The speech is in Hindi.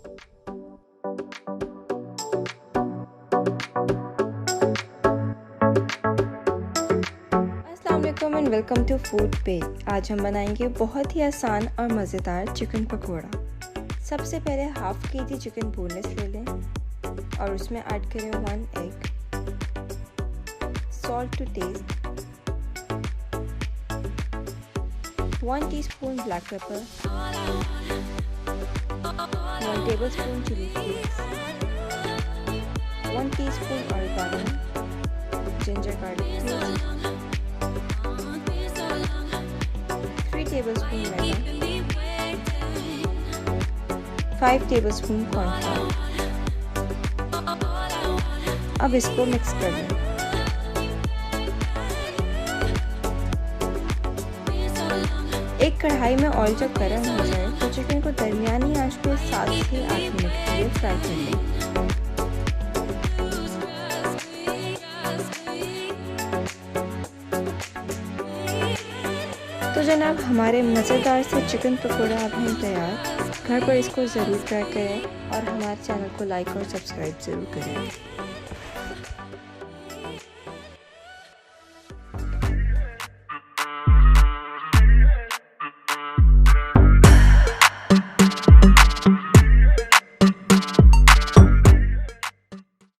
अस्सलामुअलैकुम and welcome to food page. आज हम बनाएंगे बहुत ही आसान और मज़ेदार चिकन पकोड़ा। सबसे पहले हाफ केजी चिकन बोनलेस ले लें और उसमें ऐड करें 1 egg, salt to taste, 1 teaspoon black pepper, 1 tablespoon chilli flakes, 1 teaspoon oregano, ginger garlic paste, 3 tablespoon maida, 5 tablespoon cornflour. अब इसको मिक्स कर लें। एक कढ़ाई में ऑयल जब गर्म हो जाए तो चिकन को दरमियानी आंच पे 7 से 8 मिनट के लिए फ्राई कर लें। तो जनाब, हमारे मज़ेदार से चिकन पकोड़ा अब हम तैयार। घर पर इसको ज़रूर ट्राई करें और हमारे चैनल को लाइक और सब्सक्राइब ज़रूर करें।